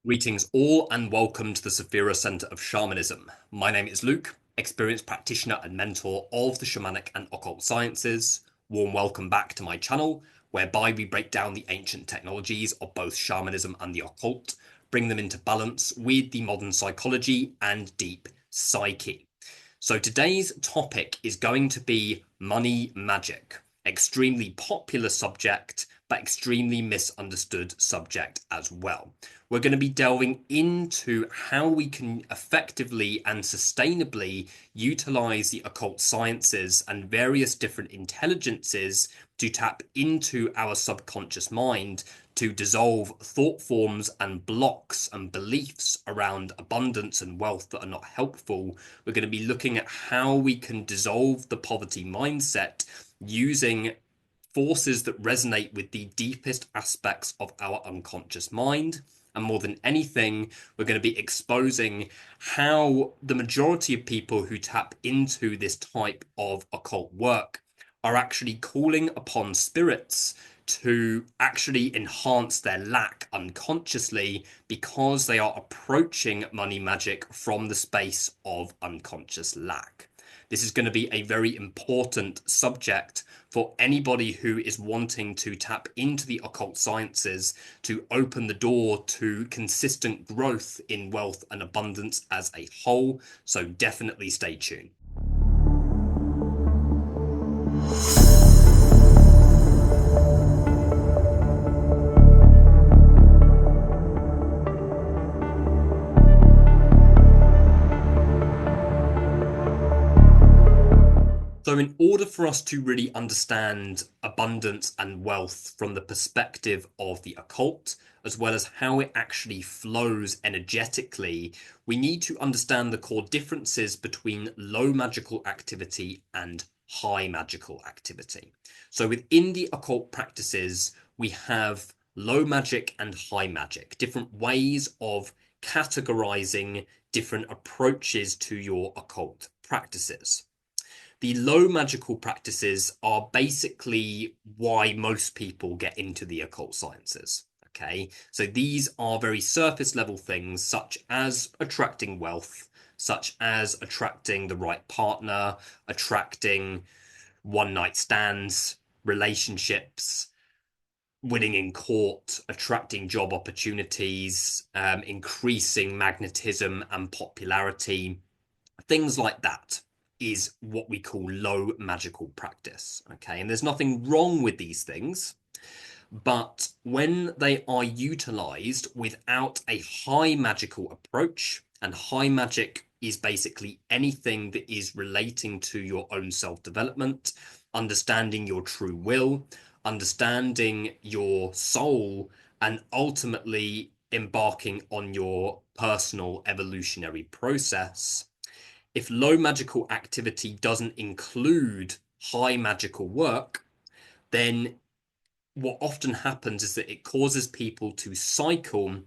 Greetings all and welcome to the Saphira Center of Shamanism. My name is Luke, experienced practitioner and mentor of the shamanic and occult sciences. Warm welcome back to my channel, whereby we break down the ancient technologies of both shamanism and the occult, bring them into balance with the modern psychology and deep psyche. So today's topic is going to be money magic. Extremely popular subject, but extremely misunderstood subject as well. We're going to be delving into how we can effectively and sustainably utilize the occult sciences and various different intelligences to tap into our subconscious mind to dissolve thought forms and blocks and beliefs around abundance and wealth that are not helpful. We're going to be looking at how we can dissolve the poverty mindset using forces that resonate with the deepest aspects of our unconscious mind. And more than anything, we're going to be exposing how the majority of people who tap into this type of occult work are actually calling upon spirits to actually enhance their lack unconsciously because they are approaching money magic from the space of unconscious lack. This is going to be a very important subject for anybody who is wanting to tap into the occult sciences to open the door to consistent growth in wealth and abundance as a whole. So definitely stay tuned. So in order for us to really understand abundance and wealth from the perspective of the occult, as well as how it actually flows energetically, we need to understand the core differences between low magical activity and high magical activity. So within the occult practices, we have low magic and high magic, different ways of categorizing different approaches to your occult practices. The low magical practices are basically why most people get into the occult sciences. Okay, so these are very surface level things such as attracting wealth, such as attracting the right partner, attracting one night stands, relationships, winning in court, attracting job opportunities, increasing magnetism and popularity, things like that is what we call low magical practice. Okay, and there's nothing wrong with these things, but when they are utilized without a high magical approach, and high magic is basically anything that is relating to your own self-development, understanding your true will, understanding your soul, and ultimately embarking on your personal evolutionary process. If low magical activity doesn't include high magical work, then what often happens is that it causes people to cycle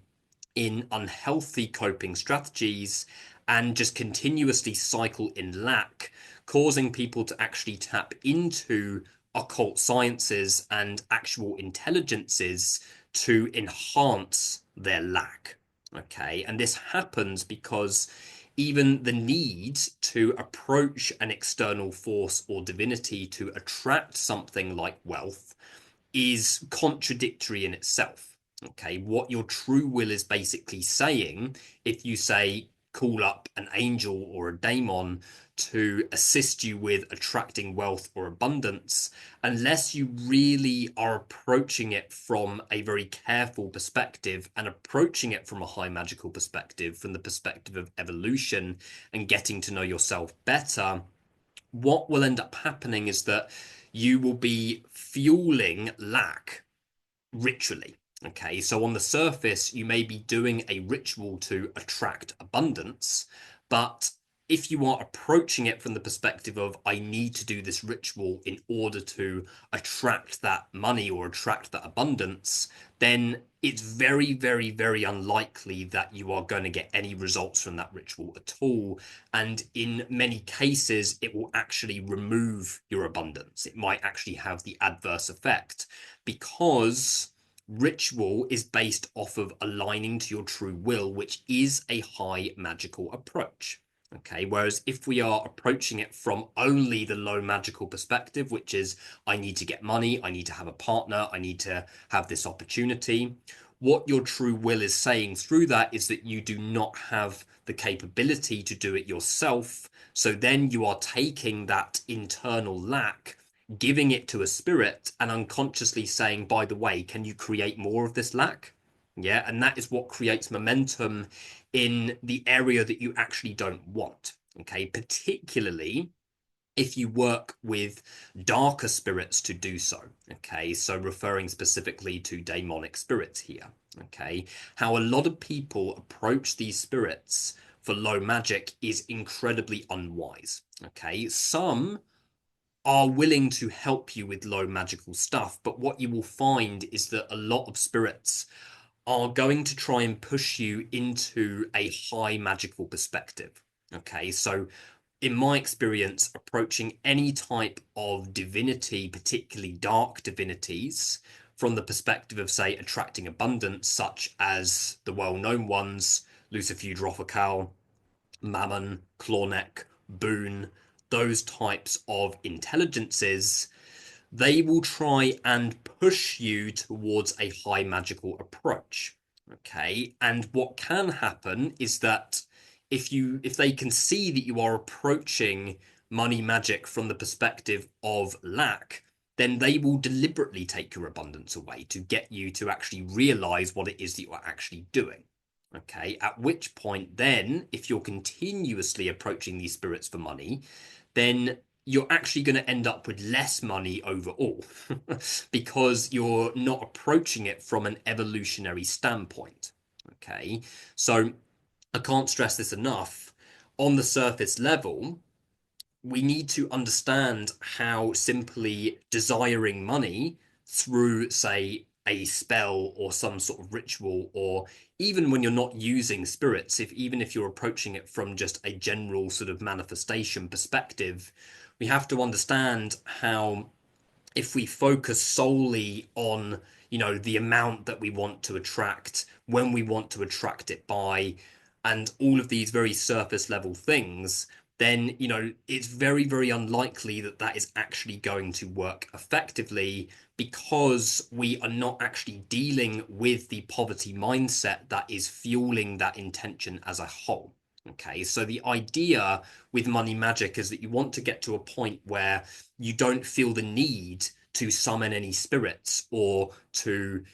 in unhealthy coping strategies and just continuously cycle in lack, causing people to actually tap into occult sciences and actual intelligences to enhance their lack. Okay, and this happens because even the need to approach an external force or divinity to attract something like wealth is contradictory in itself. Okay, what your true will is basically saying, if you say call up an angel or a daemon to assist you with attracting wealth or abundance, unless you really are approaching it from a very careful perspective and approaching it from a high magical perspective, from the perspective of evolution and getting to know yourself better, what will end up happening is that you will be fueling lack ritually. Okay, so on the surface, you may be doing a ritual to attract abundance, but if you are approaching it from the perspective of, I need to do this ritual in order to attract that money or attract that abundance, then it's very, very, very unlikely that you are going to get any results from that ritual at all. And in many cases, it will actually remove your abundance. It might actually have the adverse effect because Ritual is based off of aligning to your true will, which is a high magical approach. Okay, whereas if we are approaching it from only the low magical perspective, which is I need to get money, I need to have a partner, I need to have this opportunity, what your true will is saying through that is that you do not have the capability to do it yourself. So then you are taking that internal lack, giving it to a spirit, and unconsciously saying, by the way, can you create more of this lack? Yeah, and that is what creates momentum in the area that you actually don't want. Okay, particularly if you work with darker spirits to do so. Okay, so referring specifically to demonic spirits here. Okay, how a lot of people approach these spirits for low magic is incredibly unwise. Okay, some are willing to help you with low magical stuff, but what you will find is that a lot of spirits are going to try and push you into a high magical perspective. Okay, so in my experience, approaching any type of divinity, particularly dark divinities, from the perspective of, say, attracting abundance, such as the well-known ones, Lucifer, Occult, Mammon, Clawneck, Boon, those types of intelligences, they will try and push you towards a high magical approach. Okay, and what can happen is that if they can see that you are approaching money magic from the perspective of lack, then they will deliberately take your abundance away to get you to actually realize what it is that you're actually doing. Okay, at which point, then, if you're continuously approaching these spirits for money, then you're actually going to end up with less money overall because you're not approaching it from an evolutionary standpoint. Okay, so I can't stress this enough. On the surface level, we need to understand how simply desiring money through, say, a spell or some sort of ritual, or even when you're not using spirits, if even if you're approaching it from just a general sort of manifestation perspective, we have to understand how if we focus solely on the amount that we want to attract, when we want to attract it by, and all of these very surface level things, then it's very, very unlikely that that is actually going to work effectively, because we are not actually dealing with the poverty mindset that is fueling that intention as a whole. Okay, so the idea with money magic is that you want to get to a point where you don't feel the need to summon any spirits, or to,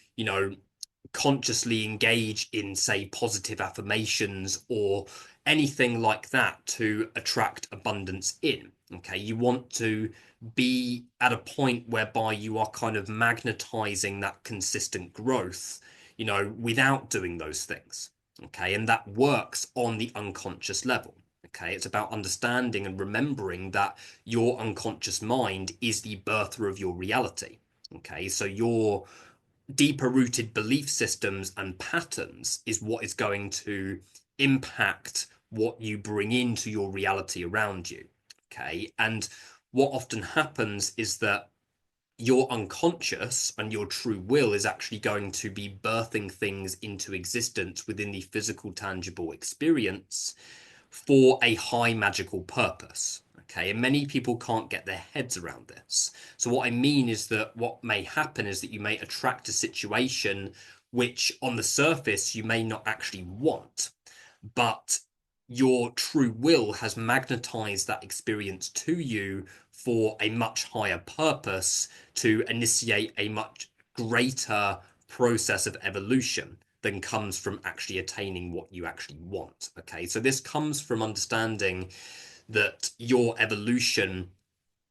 consciously engage in, say, positive affirmations or anything like that to attract abundance in. Okay, you want to be at a point whereby you are kind of magnetizing that consistent growth, without doing those things. Okay, and that works on the unconscious level. Okay, it's about understanding and remembering that your unconscious mind is the birther of your reality. Okay, so your deeper rooted belief systems and patterns is what is going to impact what you bring into your reality around you. Okay, and what often happens is that your unconscious and your true will is actually going to be birthing things into existence within the physical, tangible experience for a high magical purpose. Okay, and many people can't get their heads around this. So, what I mean is that what may happen is that you may attract a situation which, on the surface, you may not actually want, but your true will has magnetized that experience to you for a much higher purpose, to initiate a much greater process of evolution than comes from actually attaining what you actually want. Okay, so this comes from understanding that your evolution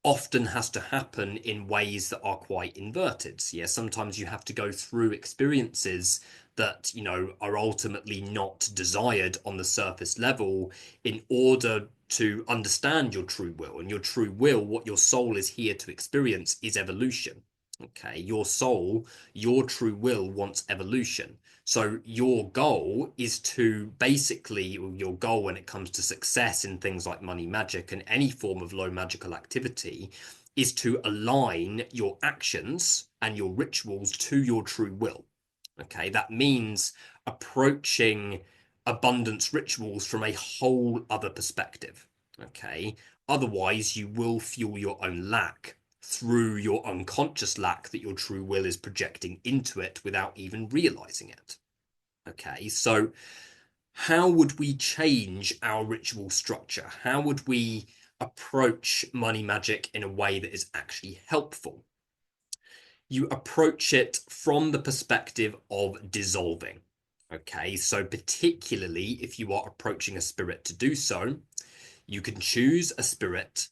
often has to happen in ways that are quite inverted. So yeah, sometimes you have to go through experiences that, are ultimately not desired on the surface level in order to understand your true will. And your true will, what your soul is here to experience, is evolution. Okay, your soul, your true will wants evolution. So your goal is to basically, your goal when it comes to success in things like money magic and any form of low magical activity, is to align your actions and your rituals to your true will. Okay, that means approaching abundance rituals from a whole other perspective. Okay, otherwise, you will fuel your own lack through your unconscious lack that your true will is projecting into it without even realizing it. Okay, so how would we change our ritual structure? How would we approach money magic in a way that is actually helpful? You approach it from the perspective of dissolving. Okay, so particularly if you are approaching a spirit to do so, you can choose a spirit.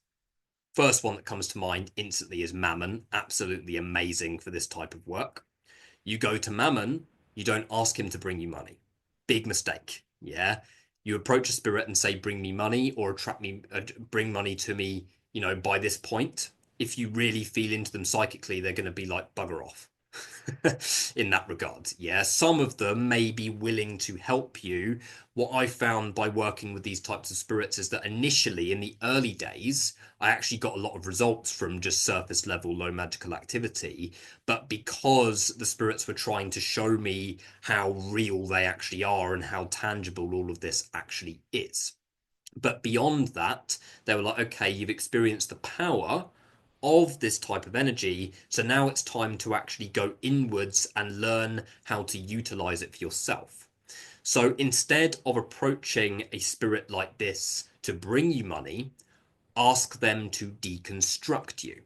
First one that comes to mind instantly is Mammon. Absolutely amazing for this type of work. You go to Mammon, you don't ask him to bring you money. Big mistake. Yeah. You approach a spirit and say, bring me money or attract me, bring money to me, by this point. If you really feel into them psychically, they're going to be like, bugger off. In that regard. Yeah, some of them may be willing to help you. What I found by working with these types of spirits is that initially, in the early days, I actually got a lot of results from just surface level low magical activity. But because the spirits were trying to show me how real they actually are and how tangible all of this actually is. But beyond that, they were like, okay, you've experienced the power of this type of energy. So now it's time to actually go inwards and learn how to utilize it for yourself. So instead of approaching a spirit like this to bring you money, ask them to deconstruct you.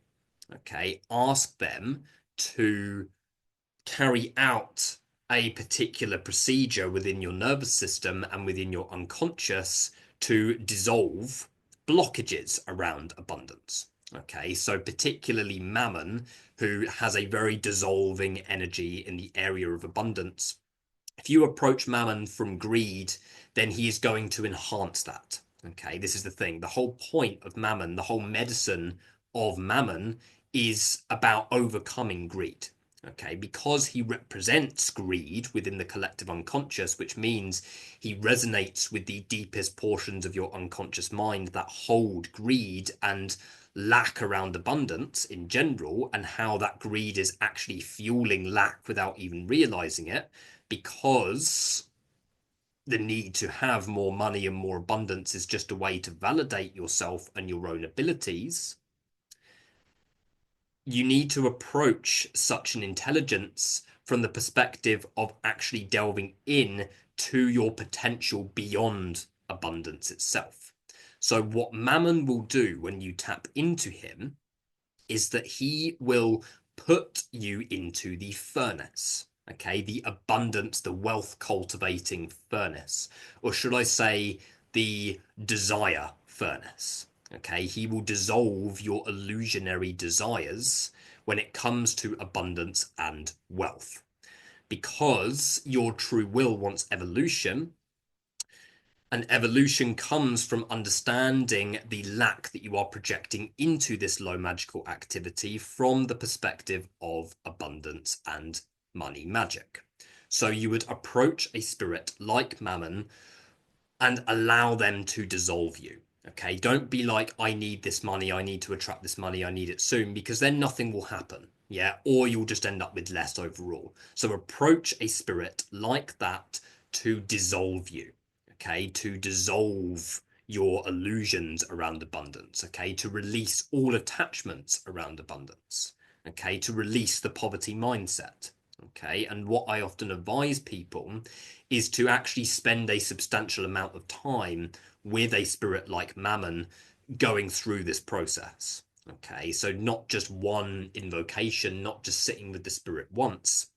Okay, ask them to carry out a particular procedure within your nervous system and within your unconscious to dissolve blockages around abundance. Okay, so particularly Mammon, who has a very dissolving energy in the area of abundance. If you approach Mammon from greed, then he is going to enhance that. Okay, this is the thing. The whole point of Mammon, the whole medicine of Mammon is about overcoming greed. Okay, because he represents greed within the collective unconscious, which means he resonates with the deepest portions of your unconscious mind that hold greed and lack around abundance in general, and how that greed is actually fueling lack without even realizing it, because the need to have more money and more abundance is just a way to validate yourself and your own abilities. You need to approach such an intelligence from the perspective of actually delving in to your potential beyond abundance itself. So, what Mammon will do when you tap into him is that he will put you into the furnace. Okay, the abundance, the wealth cultivating furnace, or should I say, the desire furnace. Okay, he will dissolve your illusionary desires when it comes to abundance and wealth. Because your true will wants evolution, and evolution comes from understanding the lack that you are projecting into this low magical activity from the perspective of abundance and money magic. So you would approach a spirit like Mammon and allow them to dissolve you. Okay, don't be like, I need this money, I need to attract this money, I need it soon, because then nothing will happen. Yeah, or you'll just end up with less overall. So approach a spirit like that to dissolve you. Okay, to dissolve your illusions around abundance. Okay, to release all attachments around abundance. Okay, to release the poverty mindset. Okay, and what I often advise people is to actually spend a substantial amount of time with a spirit like Mammon going through this process. Okay, so not just one invocation, not just sitting with the spirit once,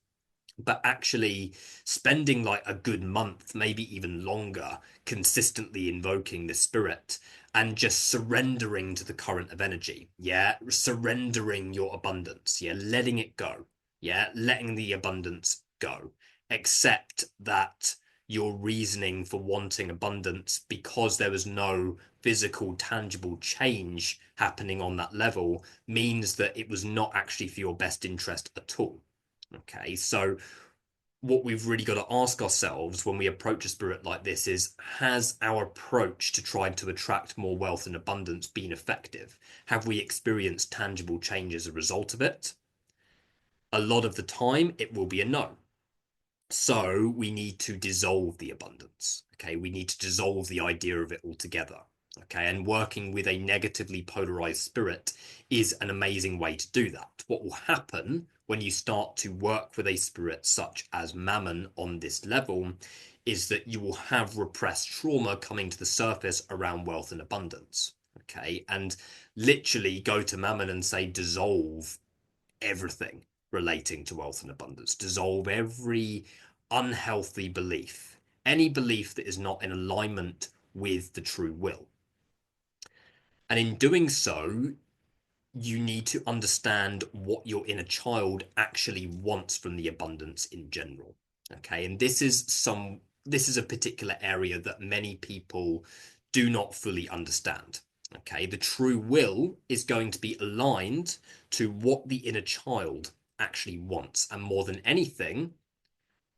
but actually spending like a good month, maybe even longer, consistently invoking the spirit and just surrendering to the current of energy. Yeah, surrendering your abundance. Yeah, letting it go. Yeah, letting the abundance go. Accept that your reasoning for wanting abundance, because there was no physical, tangible change happening on that level, means that it was not actually for your best interest at all. Okay, so what we've really got to ask ourselves when we approach a spirit like this is, has our approach to trying to attract more wealth and abundance been effective? Have we experienced tangible change as a result of it? A lot of the time, it will be a no. So we need to dissolve the abundance. Okay, we need to dissolve the idea of it altogether. Okay, and working with a negatively polarized spirit is an amazing way to do that. What will happen when you start to work with a spirit such as Mammon on this level is that you will have repressed trauma coming to the surface around wealth and abundance. Okay, and literally go to Mammon and say, dissolve everything relating to wealth and abundance, dissolve every unhealthy belief, any belief that is not in alignment with the true will. And in doing so, you need to understand what your inner child actually wants from the abundance in general. Okay, and this is a particular area that many people do not fully understand. Okay, the true will is going to be aligned to what the inner child actually wants, and more than anything,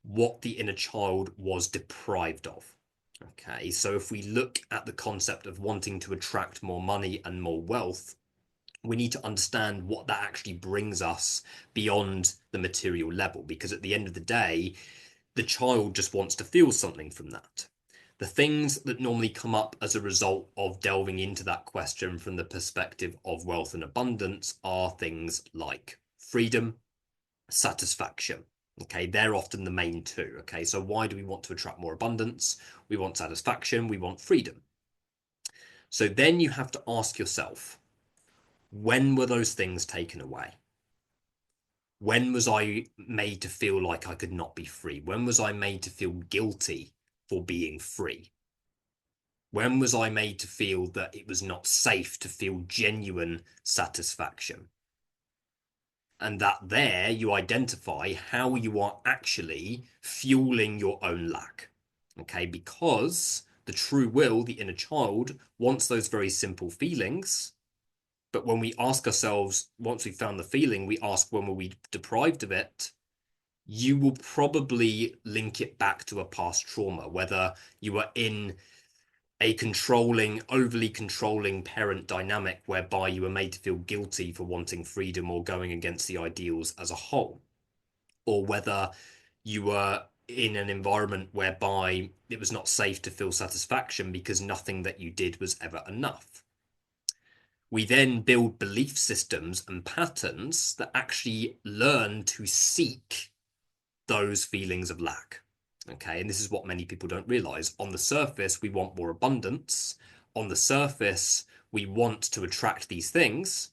what the inner child was deprived of. Okay, so if we look at the concept of wanting to attract more money and more wealth, we need to understand what that actually brings us beyond the material level, because at the end of the day, the child just wants to feel something from that. The things that normally come up as a result of delving into that question from the perspective of wealth and abundance are things like freedom, satisfaction. Okay, they're often the main two. Okay, so why do we want to attract more abundance? We want satisfaction, we want freedom. So then you have to ask yourself, when were those things taken away? When was I made to feel like I could not be free? When was I made to feel guilty for being free? When was I made to feel that it was not safe to feel genuine satisfaction? And that there you identify how you are actually fueling your own lack. Okay, because the true will, the inner child, wants those very simple feelings. But when we ask ourselves, once we've found the feeling, we ask, when were we deprived of it? You will probably link it back to a past trauma, whether you were in a controlling, overly controlling parent dynamic whereby you were made to feel guilty for wanting freedom or going against the ideals as a whole, or whether you were in an environment whereby it was not safe to feel satisfaction because nothing that you did was ever enough. We then build belief systems and patterns that actually learn to seek those feelings of lack. Okay, and this is what many people don't realize. On the surface, we want more abundance. On the surface, we want to attract these things.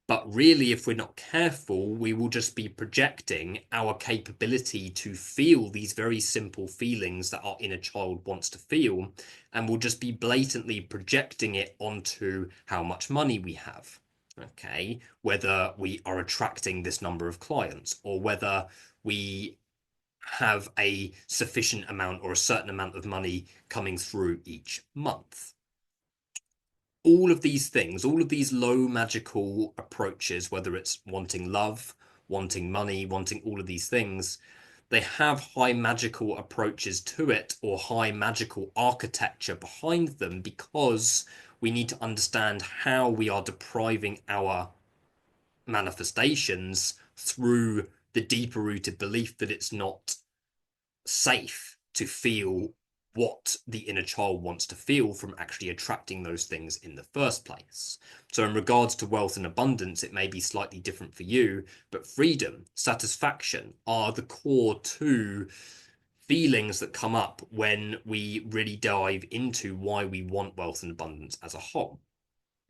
But really, if we're not careful, we will just be projecting our capability to feel these very simple feelings that our inner child wants to feel, and we'll just be blatantly projecting it onto how much money we have. Okay, whether we are attracting this number of clients, or whether we have a sufficient amount or a certain amount of money coming through each month. All of these things, all of these low magical approaches, whether it's wanting love, wanting money, wanting all of these things, they have high magical approaches to it, or high magical architecture behind them, because we need to understand how we are depriving our manifestations through the deeper rooted belief that it's not safe to feel what the inner child wants to feel from actually attracting those things in the first place. So, in regards to wealth and abundance, it may be slightly different for you, but freedom, satisfaction are the core two feelings that come up when we really dive into why we want wealth and abundance as a whole.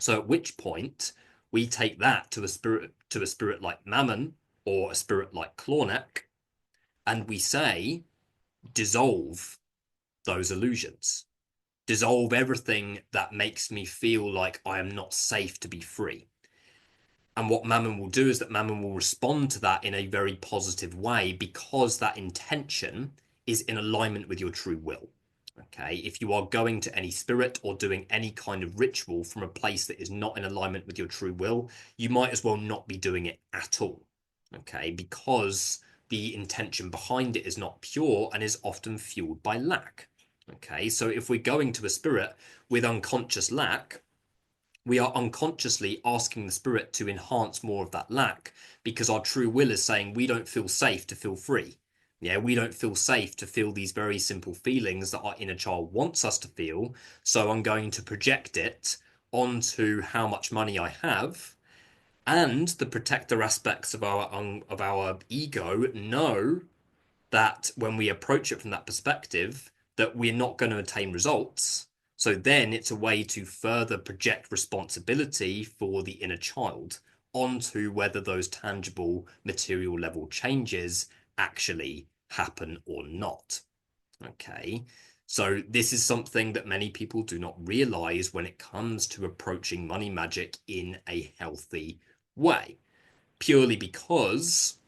So, at which point we take that to a spirit like Mammon or a spirit like Clawneck, and we say, dissolve those illusions. Dissolve everything that makes me feel like I am not safe to be free. And what Mammon will do is that Mammon will respond to that in a very positive way, because that intention is in alignment with your true will. Okay, if you are going to any spirit or doing any kind of ritual from a place that is not in alignment with your true will, you might as well not be doing it at all. Okay, because the intention behind it is not pure and is often fueled by lack. Okay, so if we're going to a spirit with unconscious lack, we are unconsciously asking the spirit to enhance more of that lack, because our true will is saying we don't feel safe to feel free. Yeah, we don't feel safe to feel these very simple feelings that our inner child wants us to feel. So I'm going to project it onto how much money I have. And the protector aspects of our ego know that when we approach it from that perspective, that we're not going to attain results. So then it's a way to further project responsibility for the inner child onto whether those tangible material level changes actually happen or not. Okay. So this is something that many people do not realize when it comes to approaching money magic in a healthy way, purely because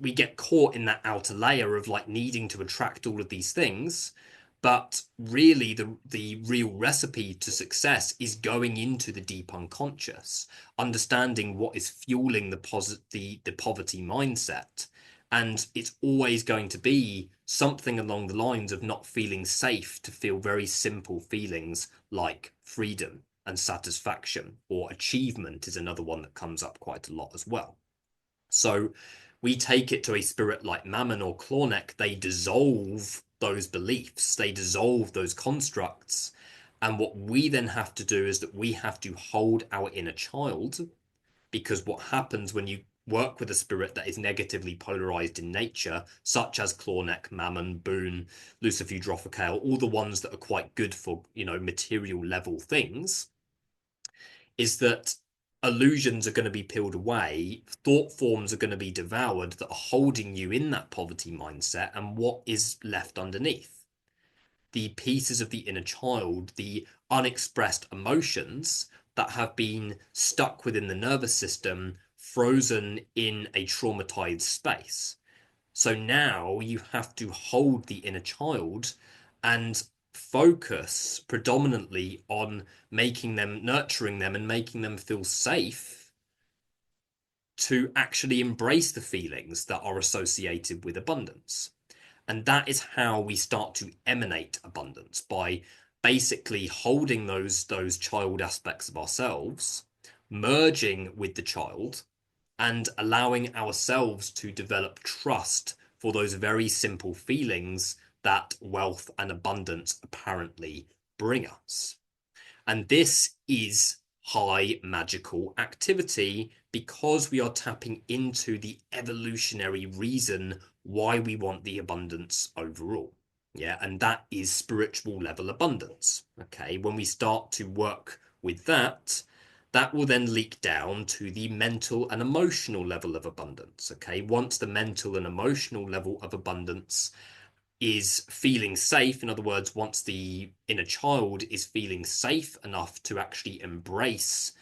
we get caught in that outer layer of like needing to attract all of these things. But really, the real recipe to success is going into the deep unconscious, understanding what is fueling the poverty mindset. And it's always going to be something along the lines of not feeling safe to feel very simple feelings like freedom and satisfaction, or achievement is another one that comes up quite a lot as well. So we take it to a spirit like Mammon or Clarnek, they dissolve those beliefs, they dissolve those constructs. And what we then have to do is that we have to hold our inner child, because what happens when you work with a spirit that is negatively polarized in nature, such as Clarnek, Mammon, Boon, Lucifer, all the ones that are quite good for, material level things, is that illusions are going to be peeled away, thought forms are going to be devoured that are holding you in that poverty mindset, and what is left underneath? The pieces of the inner child, the unexpressed emotions that have been stuck within the nervous system, frozen in a traumatized space. So now you have to hold the inner child and focus predominantly on making them, nurturing them, and making them feel safe to actually embrace the feelings that are associated with abundance. And that is how we start to emanate abundance, by basically holding those child aspects of ourselves, merging with the child, and allowing ourselves to develop trust for those very simple feelings that wealth and abundance apparently bring us. And this is high magical activity because we are tapping into the evolutionary reason why we want the abundance overall. Yeah, and that is spiritual level abundance. Okay, when we start to work with that, that will then leak down to the mental and emotional level of abundance. Okay, once the mental and emotional level of abundance is feeling safe, in other words, once the inner child is feeling safe enough to actually embrace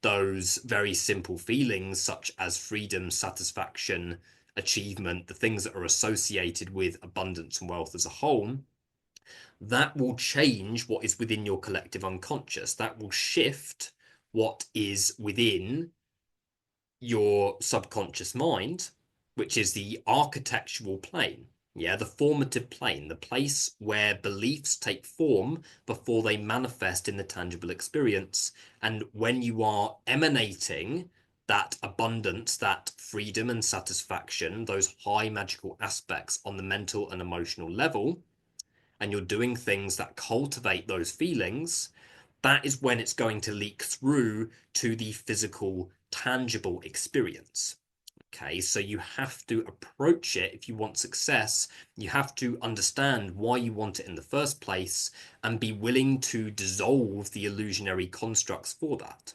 those very simple feelings, such as freedom, satisfaction, achievement, the things that are associated with abundance and wealth as a whole, that will change what is within your collective unconscious. That will shift what is within your subconscious mind, which is the architectural plane. Yeah, the formative plane, the place where beliefs take form before they manifest in the tangible experience. And when you are emanating that abundance, that freedom and satisfaction, those high magical aspects on the mental and emotional level, and you're doing things that cultivate those feelings, that is when it's going to leak through to the physical, tangible experience. Okay, so you have to approach it if you want success. You have to understand why you want it in the first place and be willing to dissolve the illusionary constructs for that.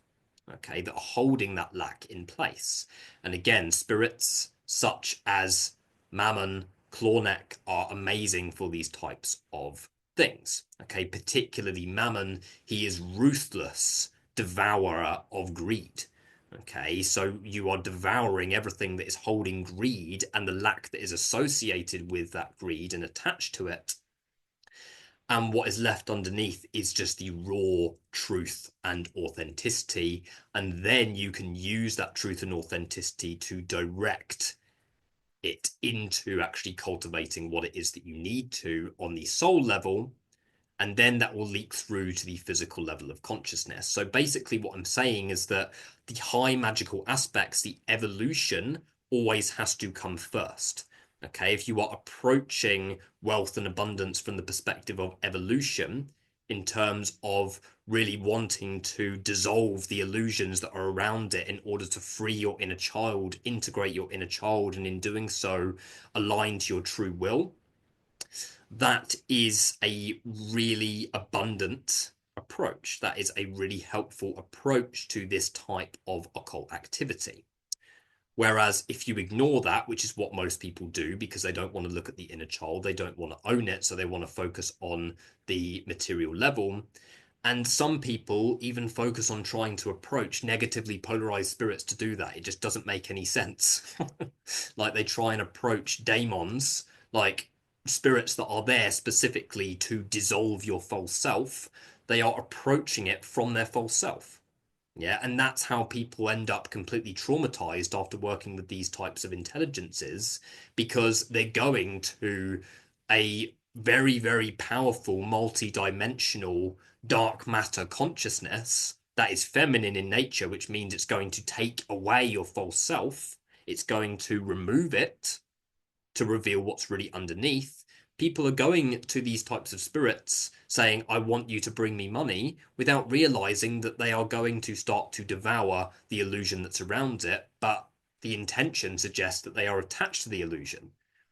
Okay, that are holding that lack in place. And again, spirits such as Mammon, Clarnek are amazing for these types of things. Okay, particularly Mammon, he is ruthless devourer of greed. Okay, so you are devouring everything that is holding greed and the lack that is associated with that greed and attached to it. And what is left underneath is just the raw truth and authenticity. And then you can use that truth and authenticity to direct it into actually cultivating what it is that you need to on the soul level. And then that will leak through to the physical level of consciousness. So basically, what I'm saying is that the high magical aspects, the evolution, always has to come first. Okay, if you are approaching wealth and abundance from the perspective of evolution, in terms of really wanting to dissolve the illusions that are around it in order to free your inner child, integrate your inner child, and in doing so, align to your true will, that is a really abundant approach. That is a really helpful approach to this type of occult activity. Whereas if you ignore that, which is what most people do because they don't want to look at the inner child, they don't want to own it, so they want to focus on the material level. And some people even focus on trying to approach negatively polarized spirits to do that. It just doesn't make any sense. Like they try and approach daemons, like spirits that are there specifically to dissolve your false self. They are approaching it from their false self. Yeah, and that's how people end up completely traumatized after working with these types of intelligences because they're going to a very, very powerful, multi-dimensional dark matter consciousness that is feminine in nature, which means it's going to take away your false self. It's going to remove it to reveal what's really underneath. People are going to these types of spirits saying, I want you to bring me money, without realizing that they are going to start to devour the illusion that's around it. But the intention suggests that they are attached to the illusion.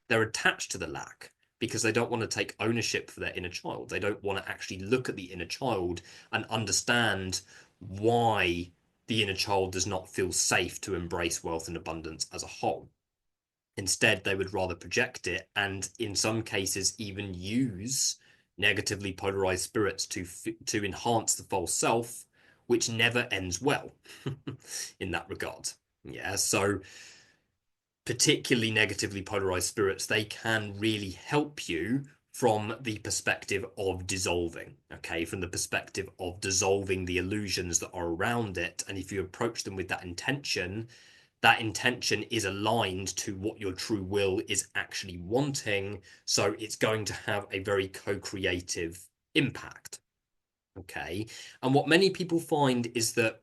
They're attached to the lack because they don't want to take ownership for their inner child. They don't want to actually look at the inner child and understand why the inner child does not feel safe to embrace wealth and abundance as a whole. Instead, they would rather project it and, in some cases, even use negatively polarized spirits to enhance the false self, which never ends well in that regard. Yeah, so particularly negatively polarized spirits, they can really help you from the perspective of dissolving, okay, from the perspective of dissolving the illusions that are around it. And if you approach them with that intention is aligned to what your true will is actually wanting. So it's going to have a very co-creative impact. Okay. And what many people find is that,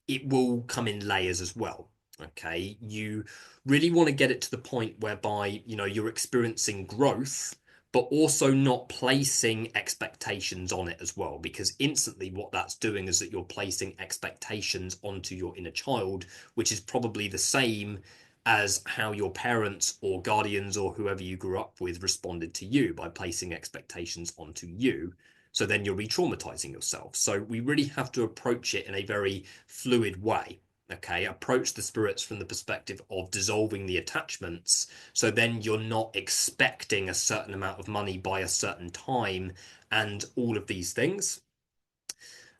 it will come in layers as well. Okay. You really want to get it to the point whereby, you're experiencing growth, but also not placing expectations on it as well. Because instantly what that's doing is that you're placing expectations onto your inner child, which is probably the same as how your parents or guardians or whoever you grew up with responded to you by placing expectations onto you. So then you're re-traumatizing yourself. So we really have to approach it in a very fluid way. Okay, approach the spirits from the perspective of dissolving the attachments. So then you're not expecting a certain amount of money by a certain time and all of these things.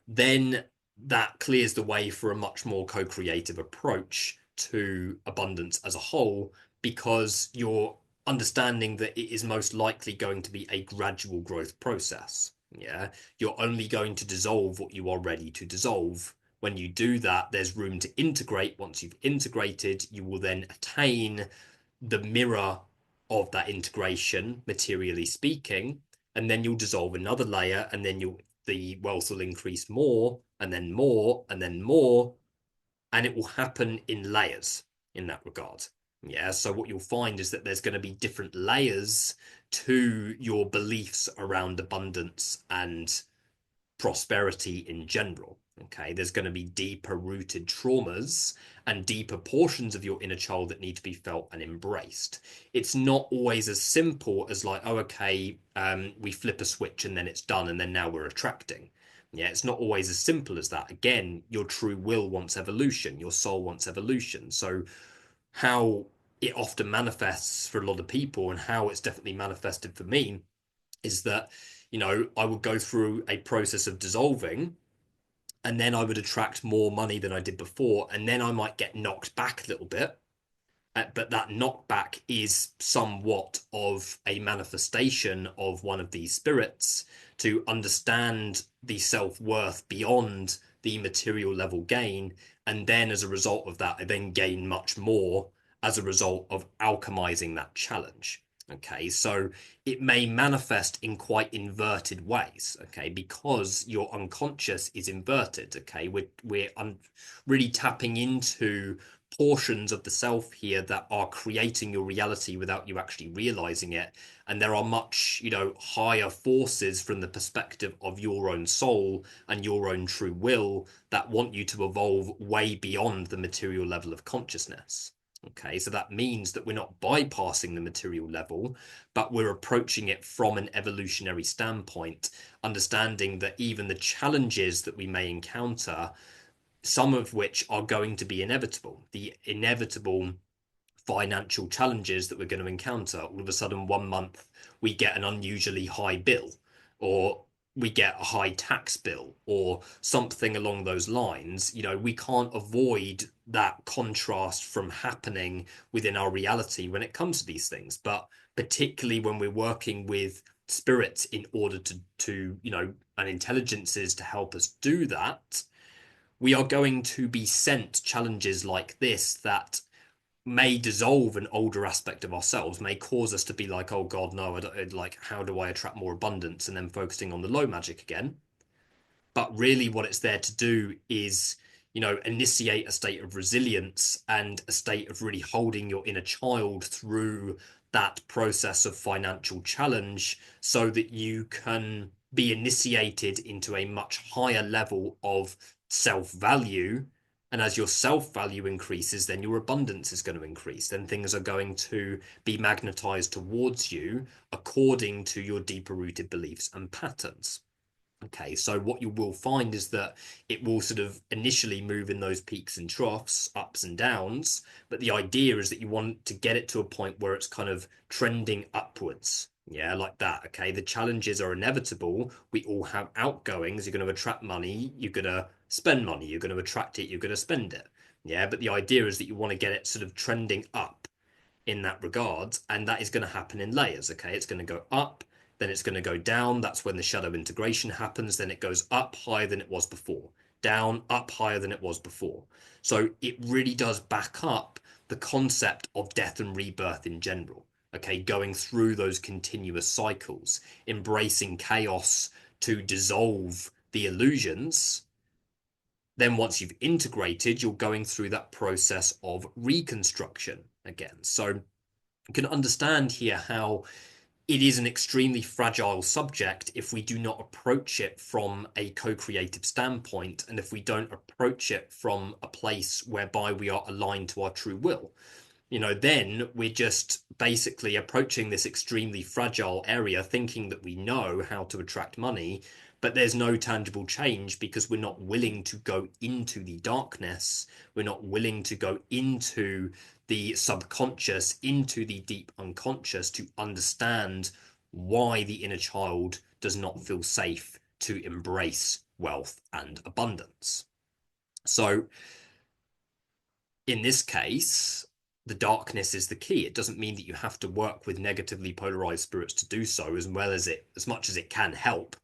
Then that clears the way for a much more co-creative approach to abundance as a whole, because you're understanding that it is most likely going to be a gradual growth process. Yeah, you're only going to dissolve what you are ready to dissolve. When you do that, there's room to integrate. Once you've integrated, you will then attain the mirror of that integration, materially speaking, and then you'll dissolve another layer, and then the wealth will increase more, and then more, and then more, and it will happen in layers in that regard. Yeah, so what you'll find is that there's going to be different layers to your beliefs around abundance and prosperity in general. Okay, there's going to be deeper rooted traumas and deeper portions of your inner child that need to be felt and embraced. It's not always as simple as like, oh, okay, we flip a switch and then it's done, and then now we're attracting. Yeah, it's not always as simple as that. Again, your true will wants evolution, your soul wants evolution. So, how it often manifests for a lot of people, and how it's definitely manifested for me, is that, I would go through a process of dissolving, and then I would attract more money than I did before, and then I might get knocked back a little bit. But that knockback is somewhat of a manifestation of one of these spirits to understand the self-worth beyond the material level gain. And then as a result of that, I then gain much more as a result of alchemizing that challenge. Okay, so it may manifest in quite inverted ways, okay, because your unconscious is inverted. Okay, we're really tapping into portions of the self here that are creating your reality without you actually realizing it. And there are much, higher forces from the perspective of your own soul and your own true will that want you to evolve way beyond the material level of consciousness. Okay, so that means that we're not bypassing the material level, but we're approaching it from an evolutionary standpoint, understanding that even the challenges that we may encounter, some of which are going to be inevitable, the inevitable financial challenges that we're going to encounter. All of a sudden, one month we get an unusually high bill, or we get a high tax bill, or something along those lines. We can't avoid that contrast from happening within our reality when it comes to these things. But particularly when we're working with spirits in order to and intelligences to help us do that, we are going to be sent challenges like this that may dissolve an older aspect of ourselves, may cause us to be like, oh God, no, I don't, like, how do I attract more abundance? And then focusing on the low magic again. But really, what it's there to do is, initiate a state of resilience and a state of really holding your inner child through that process of financial challenge so that you can be initiated into a much higher level of self-value. And as your self-value increases, then your abundance is going to increase. Then things are going to be magnetized towards you according to your deeper rooted beliefs and patterns. Okay, so what you will find is that it will sort of initially move in those peaks and troughs, ups and downs, but the idea is that you want to get it to a point where it's kind of trending upwards. Yeah, like that. Okay, the challenges are inevitable. We all have outgoings. You're going to attract money, you're going to spend money, you're going to attract it, you're going to spend it. Yeah, but the idea is that you want to get it sort of trending up in that regard, and that is going to happen in layers. Okay, it's going to go up, then it's going to go down. That's when the shadow integration happens. Then it goes up higher than it was before, down, up higher than it was before. So it really does back up the concept of death and rebirth in general. Okay, going through those continuous cycles, embracing chaos to dissolve the illusions. Then once you've integrated, you're going through that process of reconstruction again. So you can understand here how it is an extremely fragile subject if we do not approach it from a co-creative standpoint, and if we don't approach it from a place whereby we are aligned to our true will. Then we're just basically approaching this extremely fragile area, thinking that we know how to attract money, but there's no tangible change because we're not willing to go into the darkness. We're not willing to go into the subconscious, into the deep unconscious to understand why the inner child does not feel safe to embrace wealth and abundance. So in this case, the darkness is the key. It doesn't mean that you have to work with negatively polarized spirits to do so, as much as it can help.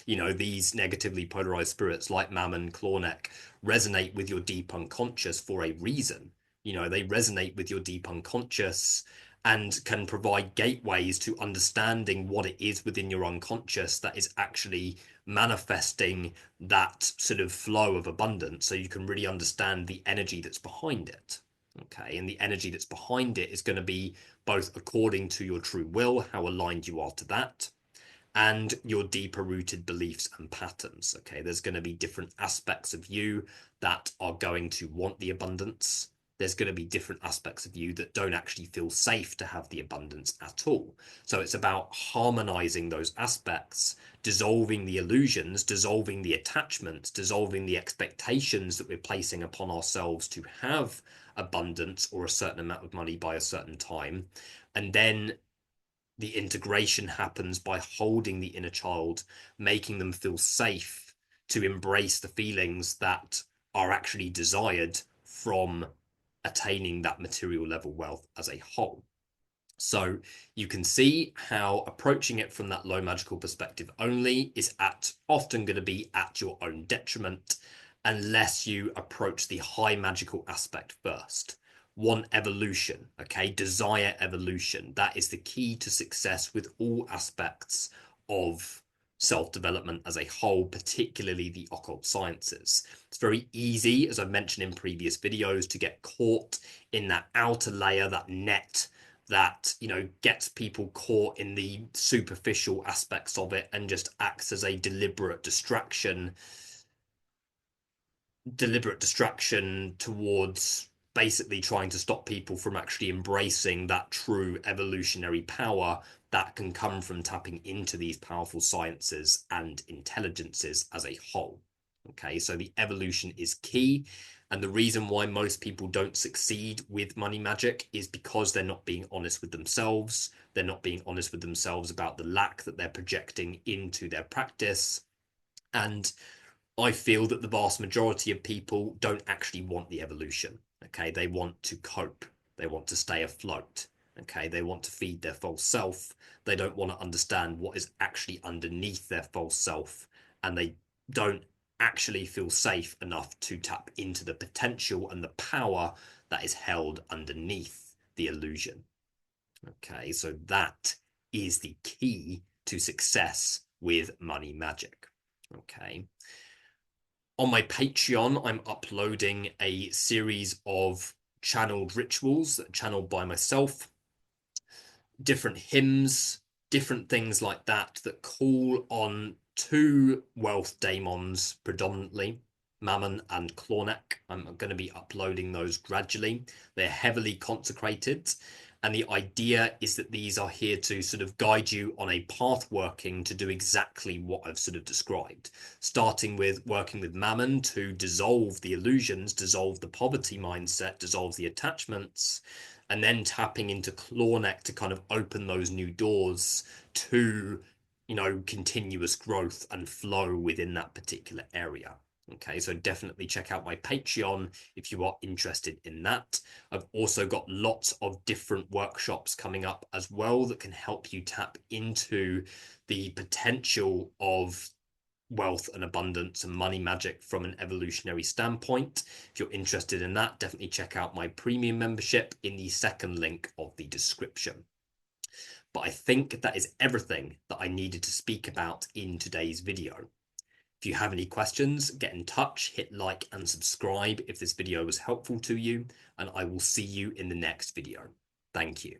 These negatively polarized spirits like Mammon, Clawneck resonate with your deep unconscious for a reason. They resonate with your deep unconscious and can provide gateways to understanding what it is within your unconscious that is actually manifesting that sort of flow of abundance, so you can really understand the energy that's behind it. Okay, and the energy that's behind it is going to be both according to your true will, how aligned you are to that, and your deeper rooted beliefs and patterns. Okay, there's going to be different aspects of you that are going to want the abundance. There's going to be different aspects of you that don't actually feel safe to have the abundance at all. So it's about harmonizing those aspects, dissolving the illusions, dissolving the attachments, dissolving the expectations that we're placing upon ourselves to have abundance or a certain amount of money by a certain time. And then the integration happens by holding the inner child, making them feel safe to embrace the feelings that are actually desired from attaining that material level wealth as a whole. So you can see how approaching it from that low magical perspective only is often going to be at your own detriment unless you approach the high magical aspect first. Want evolution, okay? Desire evolution. That is the key to success with all aspects of self-development as a whole, particularly the occult sciences. It's very easy, as I've mentioned in previous videos, to get caught in that outer layer, that net that, gets people caught in the superficial aspects of it and just acts as a deliberate distraction towards basically trying to stop people from actually embracing that true evolutionary power that can come from tapping into these powerful sciences and intelligences as a whole. Okay, so the evolution is key. And the reason why most people don't succeed with money magic is because they're not being honest with themselves. They're not being honest with themselves about the lack that they're projecting into their practice. And I feel that the vast majority of people don't actually want the evolution. Okay, they want to cope, they want to stay afloat. Okay, they want to feed their false self. They don't want to understand what is actually underneath their false self, and they don't actually feel safe enough to tap into the potential and the power that is held underneath the illusion. Okay, so that is the key to success with money magic. Okay. On my Patreon, I'm uploading a series of channeled rituals channeled by myself, different hymns, different things like that that call on two wealth daemons predominantly, Mammon and Clawneck. I'm going to be uploading those gradually. They're heavily consecrated. And the idea is that these are here to sort of guide you on a path working to do exactly what I've sort of described. Starting with working with Mammon to dissolve the illusions, dissolve the poverty mindset, dissolve the attachments, and then tapping into Clawneck to kind of open those new doors to, continuous growth and flow within that particular area. Okay, so definitely check out my Patreon if you are interested in that. I've also got lots of different workshops coming up as well that can help you tap into the potential of wealth and abundance and money magic from an evolutionary standpoint. If you're interested in that, definitely check out my premium membership in the second link of the description. But I think that is everything that I needed to speak about in today's video. If you have any questions, get in touch, hit like and subscribe if this video was helpful to you, and I will see you in the next video. Thank you.